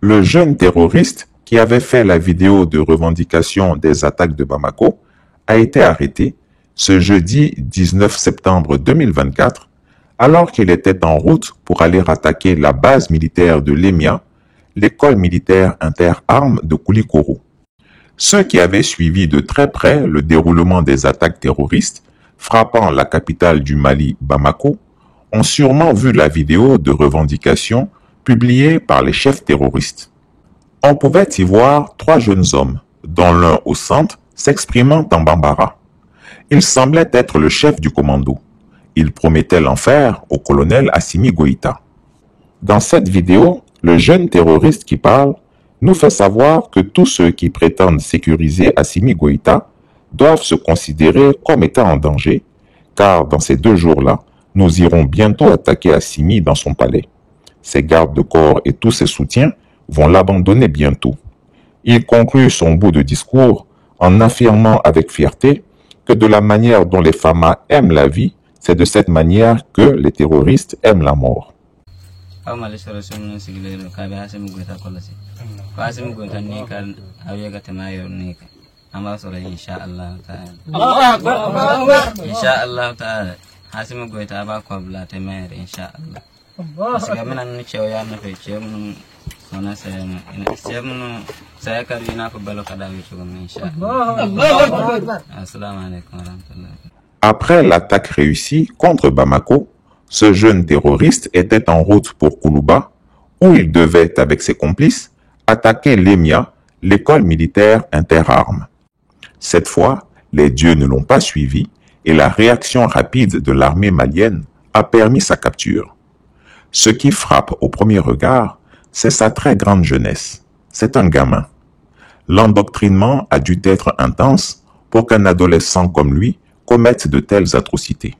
Le jeune terroriste qui avait fait la vidéo de revendication des attaques de Bamako a été arrêté ce jeudi 19 septembre 2024 alors qu'il était en route pour aller attaquer la base militaire de l'EMIA, l'école militaire interarmes de Koulikoro. Ceux qui avaient suivi de très près le déroulement des attaques terroristes frappant la capitale du Mali, Bamako, ont sûrement vu la vidéo de revendication publiée par les chefs terroristes. On pouvait y voir 3 jeunes hommes, dont l'un au centre s'exprimant en bambara. Il semblait être le chef du commando. Il promettait l'enfer au colonel Assimi Goïta. Dans cette vidéo, le jeune terroriste qui parle nous fait savoir que tous ceux qui prétendent sécuriser Assimi Goïta doivent se considérer comme étant en danger, car dans ces 2 jours-là, nous irons bientôt attaquer Assimi dans son palais. Ses gardes de corps et tous ses soutiens vont l'abandonner bientôt. Il conclut son bout de discours en affirmant avec fierté que de la manière dont les Fama aiment la vie, c'est de cette manière que les terroristes aiment la mort. Après l'attaque réussie contre Bamako, ce jeune terroriste était en route pour Koulouba, où il devait, avec ses complices, attaquer l'EMIA, l'école militaire interarmes. Cette fois, les dieux ne l'ont pas suivi et la réaction rapide de l'armée malienne a permis sa capture. Ce qui frappe au premier regard, c'est sa très grande jeunesse. C'est un gamin. L'endoctrinement a dû être intense pour qu'un adolescent comme lui commette de telles atrocités.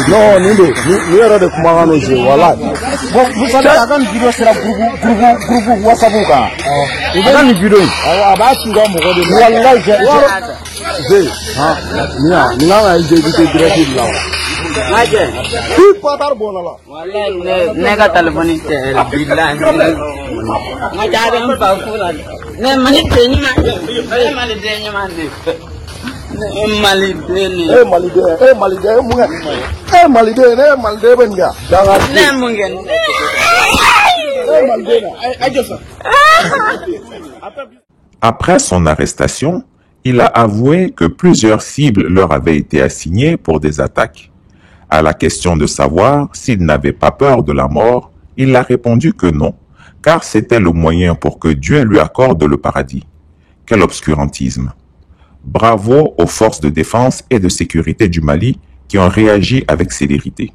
Non, ni yɛrɛ de kumakan n'o je wala. Vous savez a ka nin video sera groupe WhatsApp kan. I bɛ nin video in. A b'a ci u ka mɔgɔ de ma. Walayi je ni kan ka éviter direct la. Majɛ. K'i patar bɔnna la. Walayi ne ka téléphone tɛ bilahi. Nka jaabi n fa fu la. Ne mali tɛ ɲuman de. Ne mali tɛ ɲuman de. Après son arrestation, il a avoué que plusieurs cibles leur avaient été assignées pour des attaques. À la question de savoir s'il n'avait pas peur de la mort, il a répondu que non, car c'était le moyen pour que Dieu lui accorde le paradis. Quel obscurantisme! Bravo aux forces de défense et de sécurité du Mali qui ont réagi avec célérité.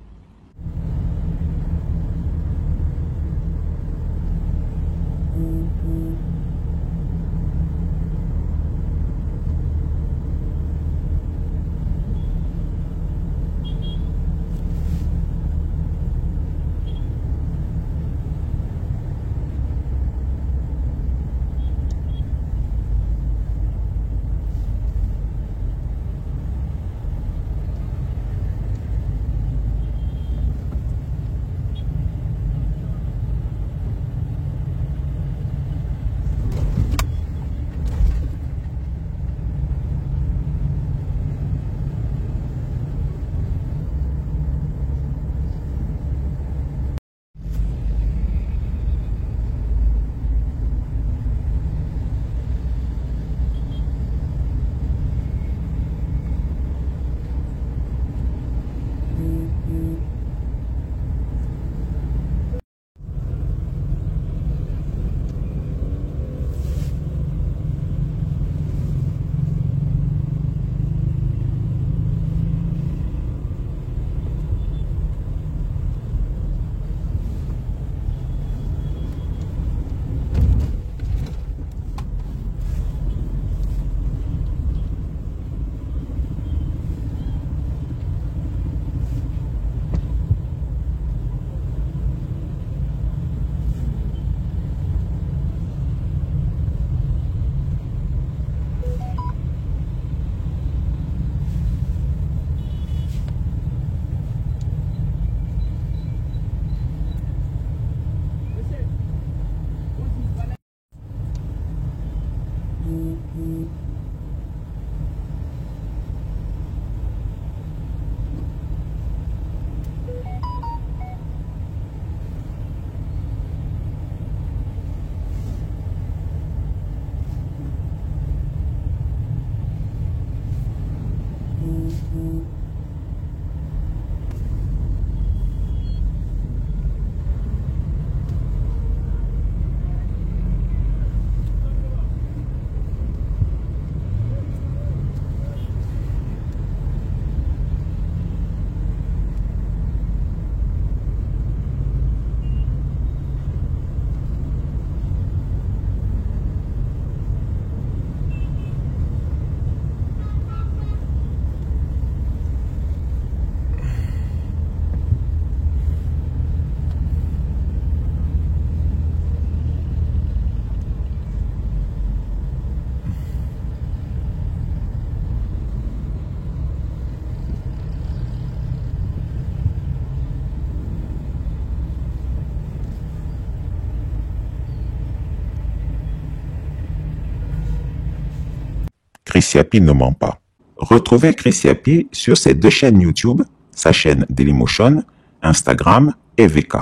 Chris Yapi ne ment pas. Retrouvez Chris Yapi sur ses deux chaînes YouTube, sa chaîne Dailymotion, Instagram et VK.